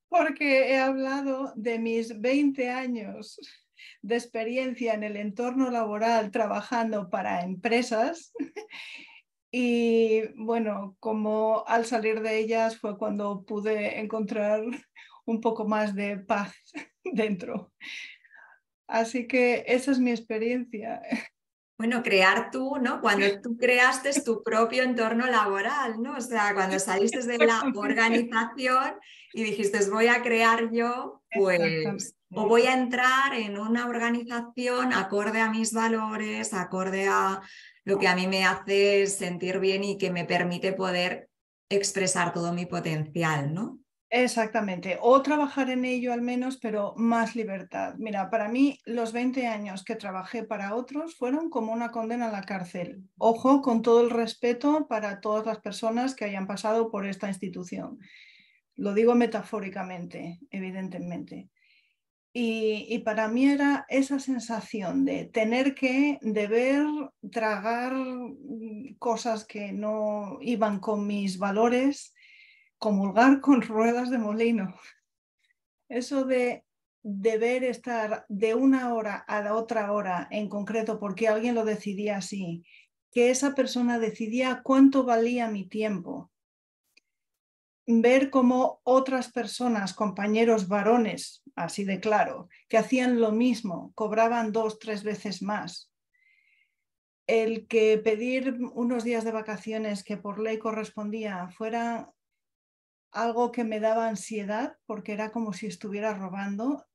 porque he hablado de mis 20 años de experiencia en el entorno laboral trabajando para empresas y bueno, como al salir de ellas fue cuando pude encontrar un poco más de paz dentro. Así que esa es mi experiencia. Bueno, crear tú, ¿no? Cuando tú creaste tu propio entorno laboral, ¿no? O sea, cuando saliste de la Exactamente. organización y dijiste, voy a crear yo, pues, o Exactamente. voy a entrar en una organización acorde a mis valores, acorde a lo que a mí me hace sentir bien y que me permite poder expresar todo mi potencial, ¿no? Exactamente, o trabajar en ello al menos, pero más libertad. Mira, para mí los 20 años que trabajé para otros fueron como una condena a la cárcel. Ojo, con todo el respeto para todas las personas que hayan pasado por esta institución. Lo digo metafóricamente, evidentemente. Y para mí era esa sensación de tener que deber tragar cosas que no iban con mis valores, comulgar con ruedas de molino. Eso de deber estar de una hora a la otra hora en concreto porque alguien lo decidía así, que esa persona decidía cuánto valía mi tiempo, ver cómo otras personas, compañeros varones, así de claro, que hacían lo mismo, cobraban 2, 3 veces más. El que pedir unos días de vacaciones que por ley correspondía fuera algo que me daba ansiedad porque era como si estuviera robando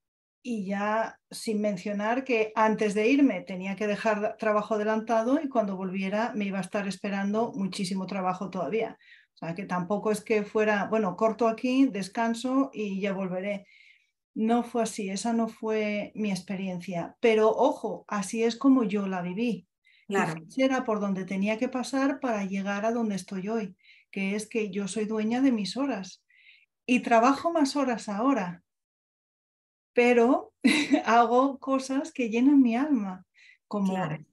y ya sin mencionar que antes de irme tenía que dejar trabajo adelantado y cuando volviera me iba a estar esperando muchísimo trabajo todavía. O sea que tampoco es que fuera, bueno, corto aquí, descanso y ya volveré. No fue así, esa no fue mi experiencia. Pero ojo, así es como yo la viví. Claro, Quizás era por donde tenía que pasar para llegar a donde estoy hoy, que es que yo soy dueña de mis horas y trabajo más horas ahora, pero hago cosas que llenan mi alma, como claro.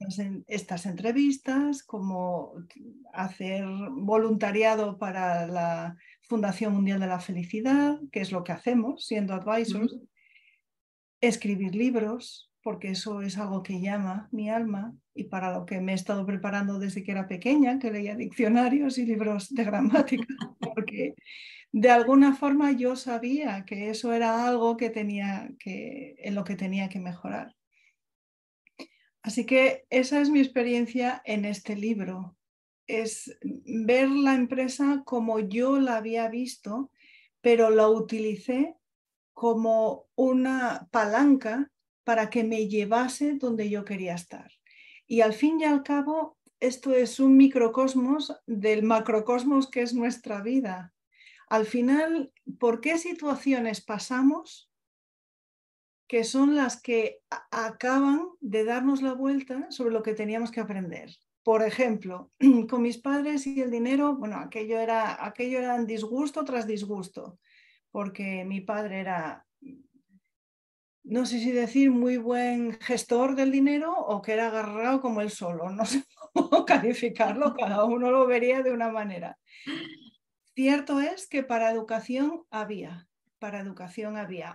estas entrevistas, como hacer voluntariado para la Fundación Mundial de la Felicidad, que es lo que hacemos siendo advisors, Ujú. escribir libros, porque eso es algo que llama mi alma y para lo que me he estado preparando desde que era pequeña, que leía diccionarios y libros de gramática, porque de alguna forma yo sabía que eso era algo que tenía que, en lo que tenía que mejorar. Así que esa es mi experiencia en este libro, es ver la empresa como yo la había visto, pero la utilicé como una palanca para que me llevase donde yo quería estar. Y al fin y al cabo, esto es un microcosmos del macrocosmos que es nuestra vida. Al final, ¿por qué situaciones pasamos que son las que acaban de darnos la vuelta sobre lo que teníamos que aprender? Por ejemplo, con mis padres y el dinero, bueno, aquello era disgusto tras disgusto, porque mi padre era, no sé si decir muy buen gestor del dinero o que era agarrado como él solo, no sé cómo calificarlo, cada uno lo vería de una manera. Cierto es que para educación había,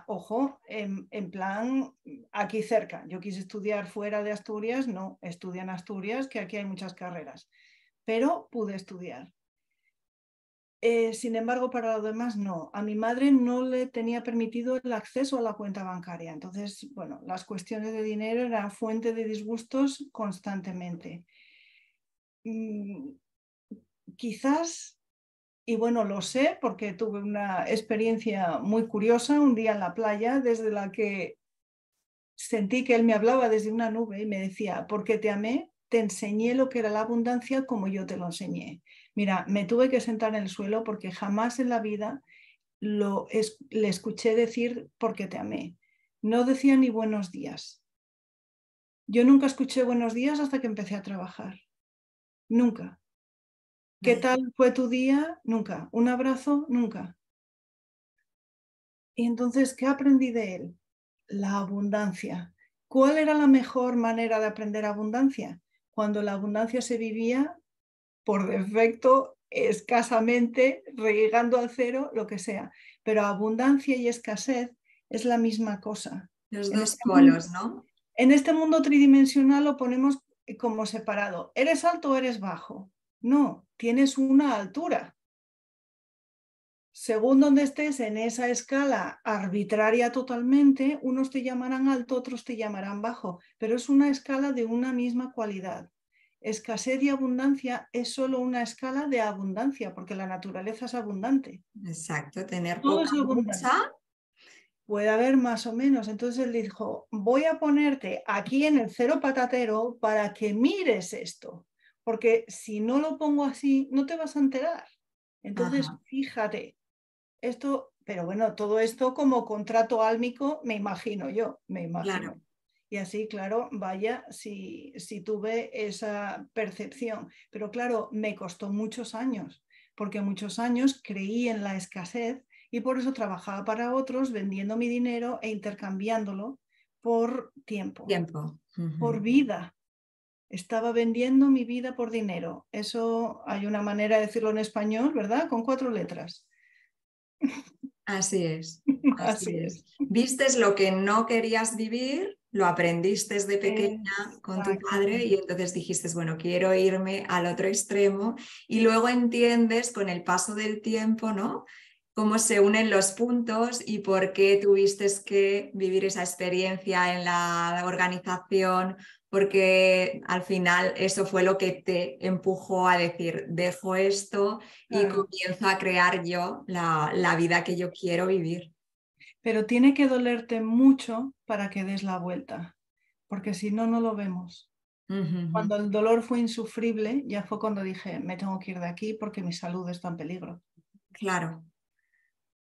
ojo, en plan aquí cerca. Yo quise estudiar fuera de Asturias, no, estudia en Asturias, que aquí hay muchas carreras, pero pude estudiar. Sin embargo, para lo demás no. A mi madre no le tenía permitido el acceso a la cuenta bancaria. Entonces, bueno, las cuestiones de dinero eran fuente de disgustos constantemente. Quizás, y bueno, lo sé porque tuve una experiencia muy curiosa un día en la playa, desde la que sentí que él me hablaba desde una nube y me decía, porque te amé, te enseñé lo que era la abundancia como yo te lo enseñé. Mira, me tuve que sentar en el suelo porque jamás en la vida le escuché decir porque te amé. No decía ni buenos días. Yo nunca escuché buenos días hasta que empecé a trabajar. Nunca. ¿Qué Vaya. tal fue tu día? Nunca. ¿Un abrazo? Nunca. Y entonces, ¿qué aprendí de él? La abundancia. ¿Cuál era la mejor manera de aprender abundancia? Cuando la abundancia se vivía por defecto, escasamente, llegando al cero, lo que sea. Pero abundancia y escasez es la misma cosa. Los En dos este mundo, polos, ¿no? en este mundo tridimensional lo ponemos como separado. ¿Eres alto o eres bajo? No, tienes una altura. Según donde estés en esa escala arbitraria totalmente, unos te llamarán alto, otros te llamarán bajo, pero es una escala de una misma cualidad. Escasez y abundancia es solo una escala de abundancia, porque la naturaleza es abundante. Exacto, tener Todo poca, es abundante. mucha. Puede haber más o menos. Entonces él dijo, voy a ponerte aquí en el cero patatero para que mires esto, porque si no lo pongo así, no te vas a enterar. Entonces, Ajá, fíjate, esto, pero bueno, todo esto como contrato álmico, me imagino yo, me imagino. claro. Y así, claro, vaya, si tuve esa percepción. Pero claro, me costó muchos años, porque muchos años creí en la escasez y por eso trabajaba para otros vendiendo mi dinero e intercambiándolo por tiempo, Tiempo. por Ujú. vida. Estaba vendiendo mi vida por dinero. Eso hay una manera de decirlo en español, ¿verdad? Con 4 letras. Así es, Así así es. es. Vistes lo que no querías vivir, lo aprendiste de pequeña con tu padre y Exactamente. entonces dijiste, bueno, quiero irme al otro extremo y luego entiendes con el paso del tiempo, ¿no? Cómo se unen los puntos y por qué tuviste que vivir esa experiencia en la organización, porque al final eso fue lo que te empujó a decir, dejo esto y Claro. comienzo a crear yo la vida que yo quiero vivir. Pero tiene que dolerte mucho para que des la vuelta, porque si no, no lo vemos. Ujú, ujú. Cuando el dolor fue insufrible, ya fue cuando dije, me tengo que ir de aquí porque mi salud está en peligro. Claro,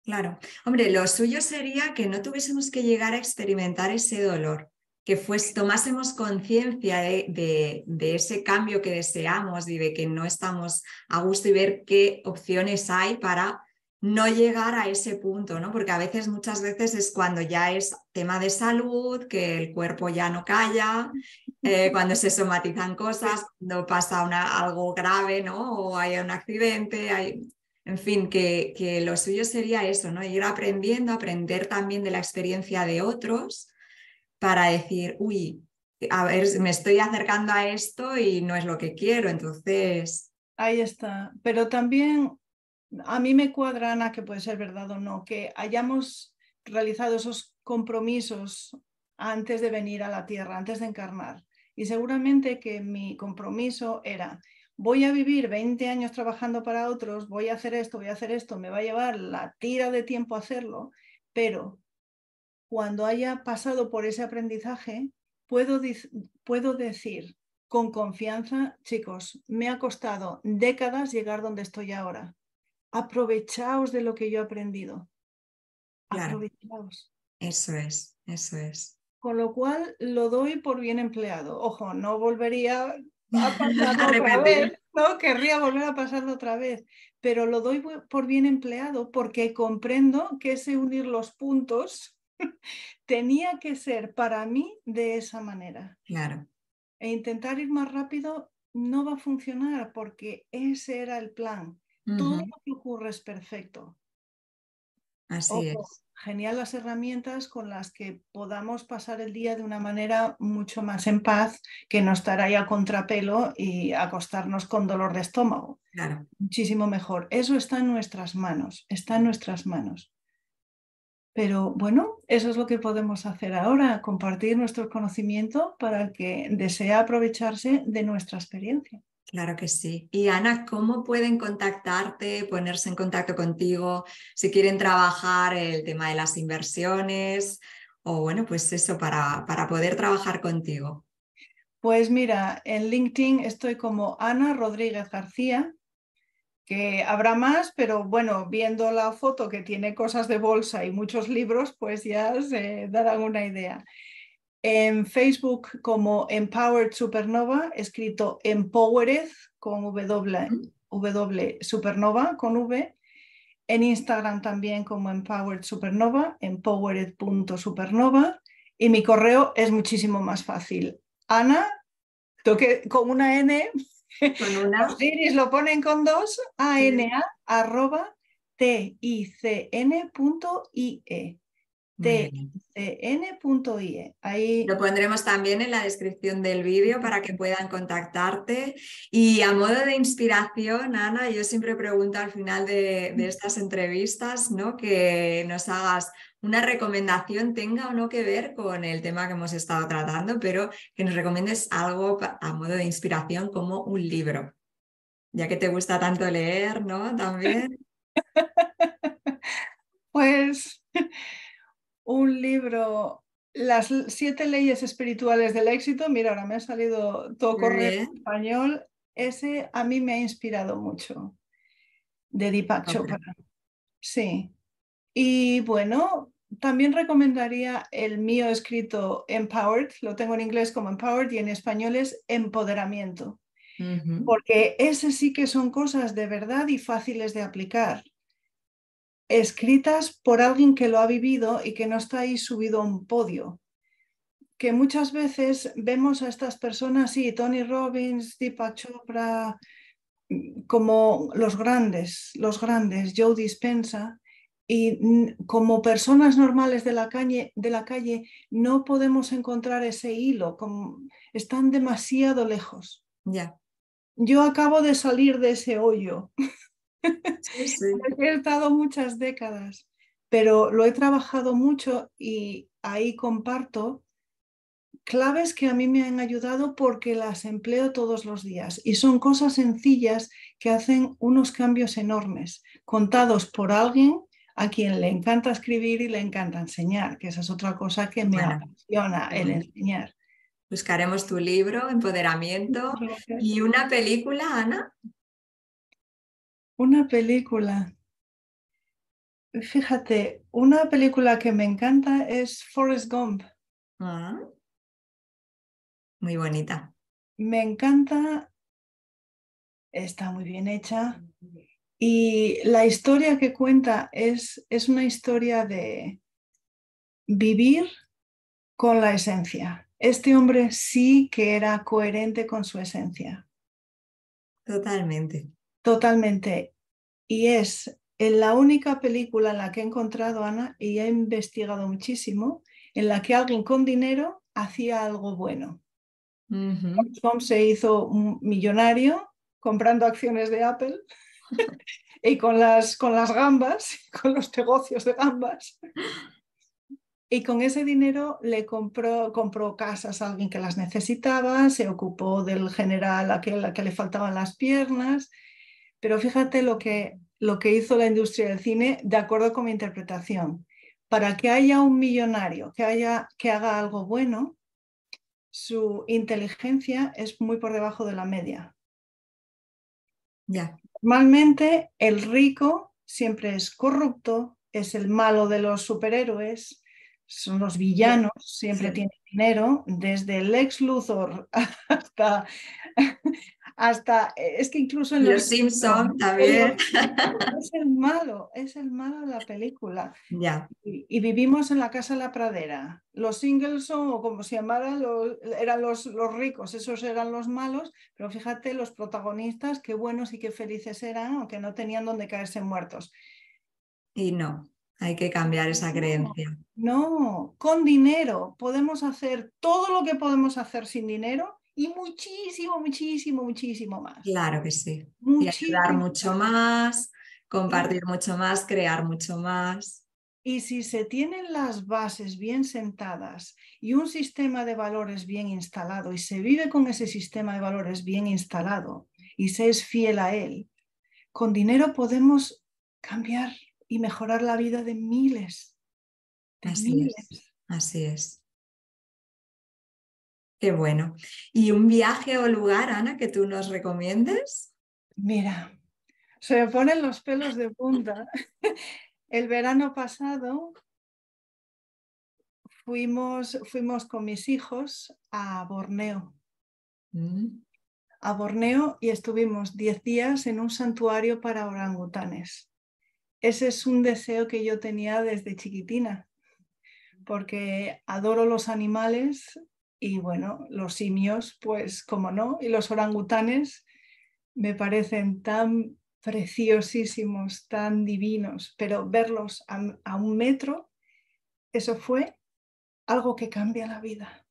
claro. Hombre, lo suyo sería que no tuviésemos que llegar a experimentar ese dolor, que tomásemos conciencia de ese cambio que deseamos y de que no estamos a gusto y ver qué opciones hay para no llegar a ese punto, ¿no? Porque a veces, muchas veces es cuando ya es tema de salud, que el cuerpo ya no calla, cuando se somatizan cosas, Sí. cuando pasa algo grave, ¿no? O hay un accidente, en fin, que lo suyo sería eso, ¿no? Ir aprendiendo, aprender también de la experiencia de otros para decir, uy, a ver, me estoy acercando a esto y no es lo que quiero, entonces, Ahí está. Pero también a mí me cuadra, Ana, que puede ser verdad o no, que hayamos realizado esos compromisos antes de venir a la Tierra, antes de encarnar. Y seguramente que mi compromiso era, voy a vivir 20 años trabajando para otros, voy a hacer esto, me va a llevar la tira de tiempo hacerlo, pero cuando haya pasado por ese aprendizaje, puedo decir, con confianza. Chicos, me ha costado décadas llegar donde estoy ahora. Aprovechaos de lo que yo he aprendido. Claro, Aprovechaos. eso es, eso es. Con lo cual lo doy por bien empleado. Ojo, no volvería a pasarlo A otra vez, repetir. no querría volver a pasarlo otra vez, pero lo doy por bien empleado porque comprendo que ese unir los puntos tenía que ser para mí de esa manera. Claro. E intentar ir más rápido no va a funcionar porque ese era el plan. Todo Ujú. lo que ocurre es perfecto. Así Ojo, es. genial las herramientas con las que podamos pasar el día de una manera mucho más en paz que no estar ahí a contrapelo y acostarnos con dolor de estómago. Claro. Muchísimo mejor. Eso está en nuestras manos, está en nuestras manos. Pero bueno, eso es lo que podemos hacer ahora, compartir nuestro conocimiento para el que desea aprovecharse de nuestra experiencia. Claro que sí. Y Ana, ¿cómo pueden contactarte, ponerse en contacto contigo si quieren trabajar el tema de las inversiones o bueno, pues eso, para poder trabajar contigo? Pues mira, en LinkedIn estoy como Ana Rodríguez García, que habrá más, pero bueno, viendo la foto que tiene cosas de bolsa y muchos libros, pues ya se darán una idea. En Facebook como Empowered Supernova, escrito Empowered con W Supernova con V. En Instagram también como Empowered Supernova, empowered.supernova. Y mi correo es muchísimo más fácil. Ana, con una N, Con los una. guiris lo ponen con dos, Sí. ANA, arroba, ticn.ie. Muy bien. ticn.ie. Ahí, Lo pondremos también en la descripción del vídeo para que puedan contactarte. Y a modo de inspiración, Ana, yo siempre pregunto al final de estas entrevistas, ¿no? Que nos hagas una recomendación, tenga o no que ver con el tema que hemos estado tratando, pero que nos recomiendes algo a modo de inspiración como un libro, ya que te gusta tanto leer, ¿no? También. pues, un libro, Las 7 leyes espirituales del éxito. Mira, ahora me ha salido todo Muy correcto en bien. español. Ese a mí me ha inspirado mucho, de Deepak Compra. Chopra. Sí. Y bueno, también recomendaría el mío escrito Empowered, lo tengo en inglés como Empowered y en español es Empoderamiento, Ujú. porque ese sí que son cosas de verdad y fáciles de aplicar, escritas por alguien que lo ha vivido y que no está ahí subido a un podio. Que muchas veces vemos a estas personas, sí, Tony Robbins, Deepak Chopra, como los grandes, Joe Dispenza, y como personas normales de la calle no podemos encontrar ese hilo, están demasiado lejos. Ya. Yo acabo de salir de ese hoyo, Sí, sí. he estado muchas décadas, pero lo he trabajado mucho y ahí comparto claves que a mí me han ayudado porque las empleo todos los días y son cosas sencillas que hacen unos cambios enormes, contados por alguien a quien le encanta escribir y le encanta enseñar, que esa es otra cosa que me Bueno, apasiona, qué el bueno. enseñar. Buscaremos tu libro, Empoderamiento. ¿Y una película, Ana? Una película. Fíjate, una película que me encanta es Forrest Gump. Ah, muy bonita. Me encanta, está muy bien hecha y la historia que cuenta es una historia de vivir con la esencia. Este hombre sí que era coherente con su esencia, Totalmente. totalmente. Y es en la única película en la que he encontrado, Ana, y he investigado muchísimo, en la que alguien con dinero hacía algo bueno. Ujú. Tom se hizo un millonario comprando acciones de Apple y con las gambas, con los negocios de gambas. Y con ese dinero compró casas a alguien que las necesitaba, se ocupó del general a que le faltaban las piernas, pero fíjate lo que hizo la industria del cine de acuerdo con mi interpretación. Para que haya un millonario que haga algo bueno, su inteligencia es muy por debajo de la media. Ya. Normalmente el rico siempre es corrupto, es el malo de los superhéroes, son los villanos, siempre Sí. tienen dinero, desde el Lex Luthor hasta, es que incluso en Los los Simpson en también. los- es el malo de la película. Ya. Y vivimos en la casa de la pradera. Los Singleton, o como se llamaran, eran los ricos, esos eran los malos, pero fíjate los protagonistas, qué buenos y qué felices eran, aunque no tenían donde caerse muertos. Y no, hay que cambiar esa No, creencia. no, con dinero podemos hacer todo lo que podemos hacer sin dinero y muchísimo, muchísimo, muchísimo más. Claro que sí. Y ayudar Muchísimo mucho más. más, Claro. compartir mucho más, crear mucho más. Y si se tienen las bases bien sentadas y un sistema de valores bien instalado y se vive con ese sistema de valores bien instalado y se es fiel a él, con dinero podemos cambiar y mejorar la vida de miles, de Así es, miles. así es. Qué bueno. ¿Y un viaje o lugar, Ana, que tú nos recomiendes? Mira, se me ponen los pelos de punta. El verano pasado fuimos con mis hijos Mm, a Borneo y estuvimos 10 días en un santuario para orangutanes. Ese es un deseo que yo tenía desde chiquitina, porque adoro los animales y bueno, los simios, pues como no, y los orangutanes me parecen tan preciosísimos, tan divinos, pero verlos a 1 metro, eso fue algo que cambia la vida.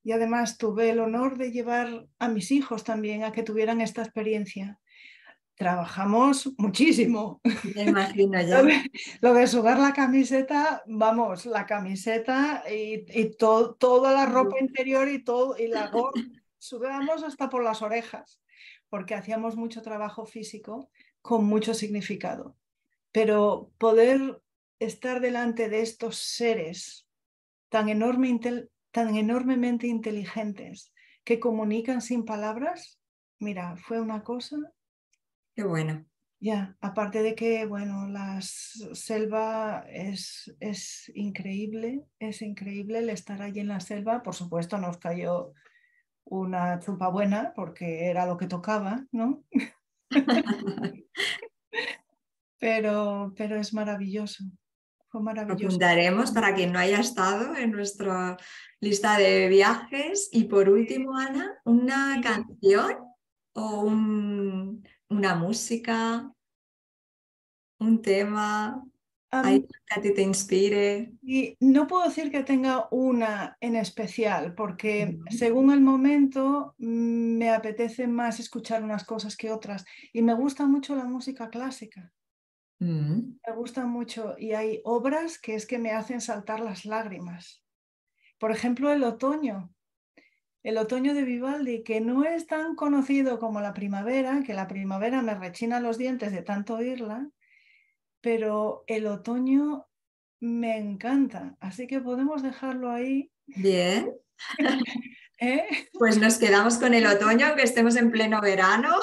Y además tuve el honor de llevar a mis hijos también a que tuvieran esta experiencia. Trabajamos muchísimo. me imagino Lo ya. de, lo de sudar la camiseta, vamos, la camiseta y toda la ropa interior y todo, y la gorra, sudábamos hasta por las orejas, porque hacíamos mucho trabajo físico con mucho significado. Pero poder estar delante de estos seres tan enormemente inteligentes que comunican sin palabras, mira, fue una cosa. Qué bueno. Ya, aparte de que, bueno, la selva es increíble el estar allí en la selva. Por supuesto, nos cayó una chupa buena porque era lo que tocaba, ¿no? Pero es maravilloso, fue maravilloso. Apuntaremos para quien no haya estado en nuestra lista de viajes. Y por último, Ana, una Y, canción o una música, un tema, algo am, que a ti te inspire. y no puedo decir que tenga una en especial, porque Mm, según el momento me apetece más escuchar unas cosas que otras. Y me gusta mucho la música clásica. mm, Me gusta mucho y hay obras que es que me hacen saltar las lágrimas. Por ejemplo, el otoño de Vivaldi, que no es tan conocido como la primavera, que la primavera me rechina los dientes de tanto oírla, pero el otoño me encanta, así que podemos dejarlo ahí. bien, ¿Eh? pues nos quedamos con el otoño, aunque estemos en pleno verano.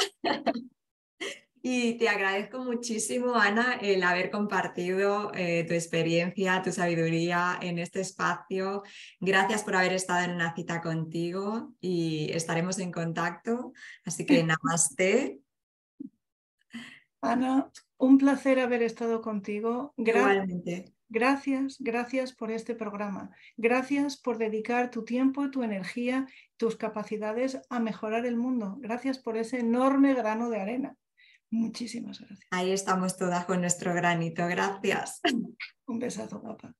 Y te agradezco muchísimo, Ana, el haber compartido tu experiencia, tu sabiduría en este espacio. Gracias por haber estado en una cita contigo y estaremos en contacto. Así que namaste. Ana, un placer haber estado contigo. Igualmente. Gracias por este programa. Gracias por dedicar tu tiempo, tu energía, tus capacidades a mejorar el mundo. Gracias por ese enorme grano de arena. Muchísimas gracias. Ahí estamos todas con nuestro granito. Gracias. Un besazo, papá.